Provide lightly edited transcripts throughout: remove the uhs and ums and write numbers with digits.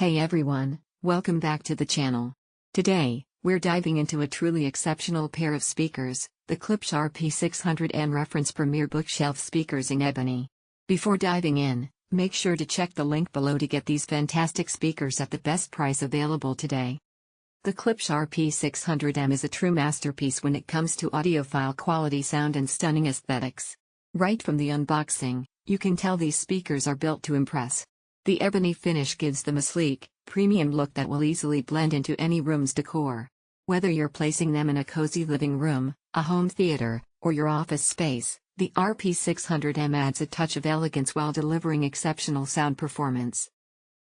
Hey everyone, welcome back to the channel. Today, we're diving into a truly exceptional pair of speakers, the Klipsch RP-600M reference premier bookshelf speakers in Ebony. Before diving in, make sure to check the link below to get these fantastic speakers at the best price available today. The Klipsch RP-600M is a true masterpiece when it comes to audiophile quality sound and stunning aesthetics. Right from the unboxing, you can tell these speakers are built to impress. The ebony finish gives them a sleek, premium look that will easily blend into any room's decor. Whether you're placing them in a cozy living room, a home theater, or your office space, the RP-600M adds a touch of elegance while delivering exceptional sound performance.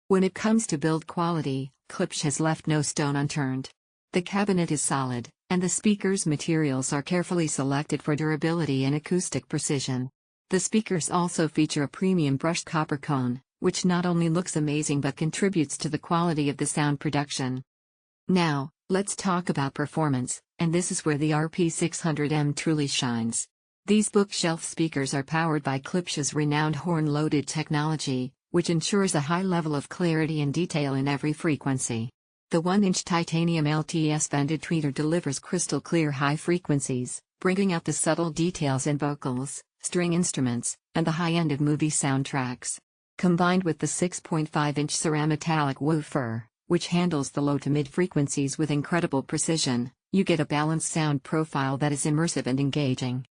When it comes to build quality, Klipsch has left no stone unturned. The cabinet is solid, and the speaker's materials are carefully selected for durability and acoustic precision. The speakers also feature a premium brushed copper cone, which not only looks amazing but contributes to the quality of the sound production. Now, let's talk about performance, and this is where the RP-600M truly shines. These bookshelf speakers are powered by Klipsch's renowned horn-loaded technology, which ensures a high level of clarity and detail in every frequency. The 1-inch titanium LTS banded tweeter delivers crystal-clear high frequencies, bringing out the subtle details in vocals, string instruments, and the high end of movie soundtracks. Combined with the 6.5-inch Cerametallic woofer, which handles the low to mid frequencies with incredible precision, you get a balanced sound profile that is immersive and engaging.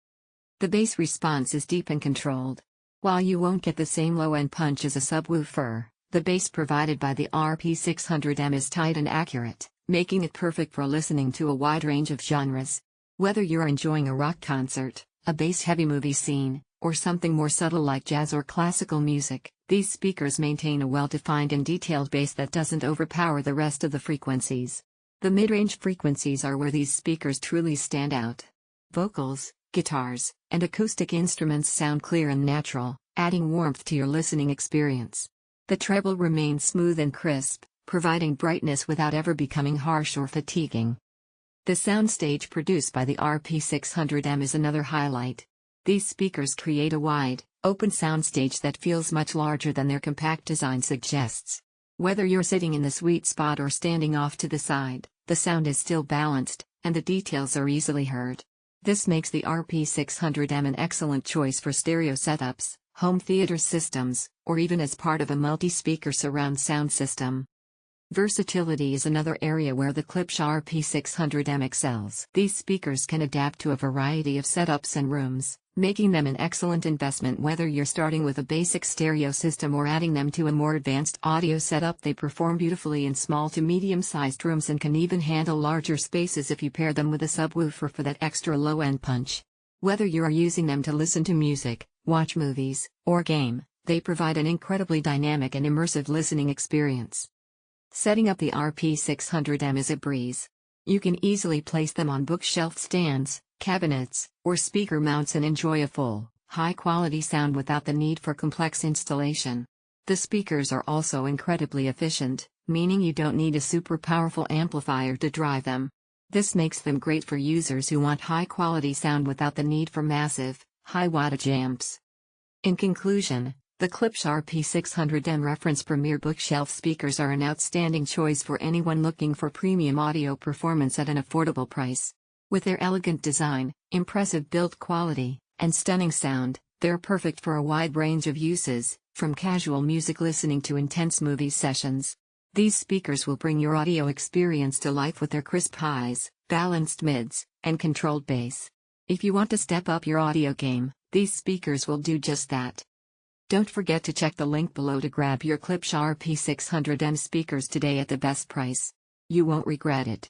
The bass response is deep and controlled. While you won't get the same low-end punch as a subwoofer, the bass provided by the RP-600M is tight and accurate, making it perfect for listening to a wide range of genres. Whether you're enjoying a rock concert, a bass-heavy movie scene, or something more subtle like jazz or classical music, these speakers maintain a well-defined and detailed bass that doesn't overpower the rest of the frequencies. The mid-range frequencies are where these speakers truly stand out. Vocals, guitars, and acoustic instruments sound clear and natural, adding warmth to your listening experience. The treble remains smooth and crisp, providing brightness without ever becoming harsh or fatiguing. The soundstage produced by the RP-600M is another highlight. These speakers create a wide, open soundstage that feels much larger than their compact design suggests. Whether you're sitting in the sweet spot or standing off to the side, the sound is still balanced, and the details are easily heard. This makes the RP-600M an excellent choice for stereo setups, home theater systems, or even as part of a multi-speaker surround sound system. Versatility is another area where the Klipsch RP-600M excels. These speakers can adapt to a variety of setups and rooms, making them an excellent investment whether you're starting with a basic stereo system or adding them to a more advanced audio setup. They perform beautifully in small to medium-sized rooms and can even handle larger spaces if you pair them with a subwoofer for that extra low-end punch. Whether you are using them to listen to music, watch movies, or game, they provide an incredibly dynamic and immersive listening experience. Setting up the RP-600M is a breeze. You can easily place them on bookshelf stands, cabinets, or speaker mounts and enjoy a full, high-quality sound without the need for complex installation. The speakers are also incredibly efficient, meaning you don't need a super powerful amplifier to drive them. This makes them great for users who want high-quality sound without the need for massive, high-wattage amps. In conclusion, the Klipsch RP-600M reference premier bookshelf speakers are an outstanding choice for anyone looking for premium audio performance at an affordable price. With their elegant design, impressive build quality, and stunning sound, they're perfect for a wide range of uses, from casual music listening to intense movie sessions. These speakers will bring your audio experience to life with their crisp highs, balanced mids, and controlled bass. If you want to step up your audio game, these speakers will do just that. Don't forget to check the link below to grab your Klipsch RP-600M speakers today at the best price. You won't regret it.